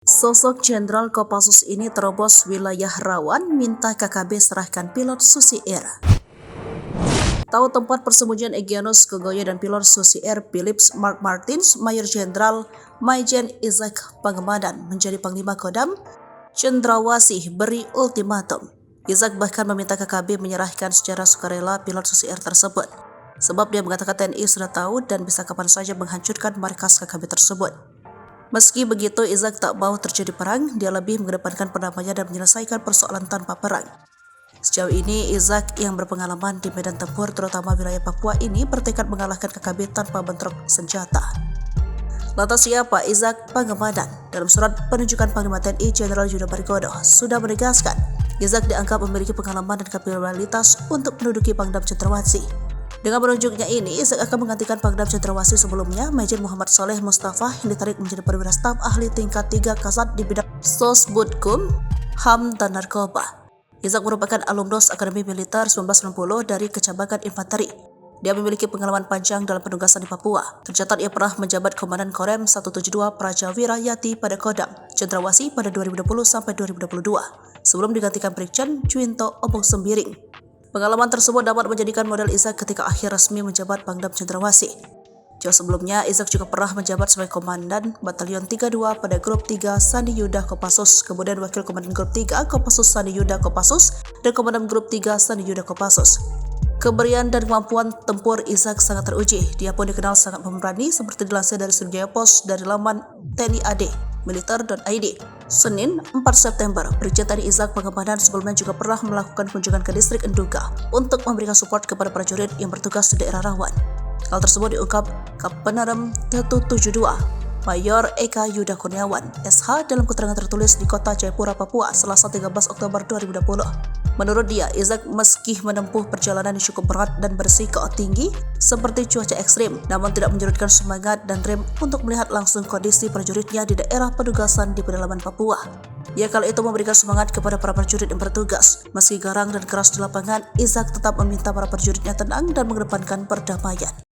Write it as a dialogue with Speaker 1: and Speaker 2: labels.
Speaker 1: Sosok Jenderal Kopassus ini terobos wilayah rawan, minta KKB serahkan pilot Susi Air. Tahu tempat persembunyian Egyanus Kogoya dan pilot Susi Air Philips Mark Martins, Mayor Jenderal Maijen Isaac Pangemadan menjadi Panglima Kodam, Cendrawasih beri ultimatum. Isaac bahkan meminta KKB menyerahkan secara sukarela pilot Susi Air tersebut. Sebab dia mengatakan TNI sudah tahu dan bisa kapan saja menghancurkan markas KKB tersebut. Meski begitu, Isaac tak mau terjadi perang, dia lebih mengedepankan perdamaian dan menyelesaikan persoalan tanpa perang. Sejauh ini, Isaac yang berpengalaman di medan tempur terutama wilayah Papua ini bertekad mengalahkan KKB tanpa bentrok senjata. Lantas siapa Isaac Pangemadan? Dalam surat penunjukan Panglima TNI Jenderal Yuda Margono sudah menegaskan, Isaac dianggap memiliki pengalaman dan kapabilitas untuk menduduki Pangdam Cendrawasih. Dengan penunjuknya ini, Isaac akan menggantikan Pangdam Cendrawasih sebelumnya, Maijen Muhammad Saleh Mustafa yang ditarik menjadi perwira staf ahli tingkat 3 Kasat di bidang Sosbudkum, HAM, dan Narkoba. Isaac merupakan alumnus Akademi Militer 1960 dari Kecamatan Infanteri. Dia memiliki pengalaman panjang dalam penugasan di Papua. Tercatat ia pernah menjabat Komandan Korem 172 Prajawira Yati pada Kodam Cendrawasih pada 2020 sampai 2022, sebelum digantikan Brigjen Juwinto Obong Sembiring. Pengalaman tersebut dapat menjadikan modal Isaac ketika akhir resmi menjabat Pangdam Cendrawasih. Jauh sebelumnya, Isaac juga pernah menjabat sebagai Komandan Batalion 32 pada Grup 3 Sandi Yuda Kopassus, kemudian Wakil Komandan Grup 3 Kopassus Sandi Yuda Kopassus, dan Komandan Grup 3 Sandi Yuda Kopassus. Keberanian dan kemampuan tempur Isaac sangat teruji. Dia pun dikenal sangat pemberani seperti dilansir dari Sriwijaya Post dari laman TNI AD militer.id. Senin 4 September, Brigjen TNI Isaac Pangemadan sebelumnya juga pernah melakukan kunjungan ke distrik Enduga untuk memberikan support kepada prajurit yang bertugas di daerah rawan. Hal tersebut diungkap Kapenerem 172 Mayor Eka Yuda Kurniawan, SH, dalam keterangan tertulis di Kota Jayapura, Papua, Selasa 13 Oktober 2020. Menurut dia, Isaac meski menempuh perjalanan yang cukup berat dan berisiko tinggi seperti cuaca ekstrim, namun tidak menyurutkan semangat dan rem untuk melihat langsung kondisi prajuritnya di daerah penugasan di pedalaman Papua. Ia kala itu memberikan semangat kepada para prajurit yang bertugas. Meski garang dan keras di lapangan, Isaac tetap meminta para prajuritnya tenang dan mengedepankan perdamaian.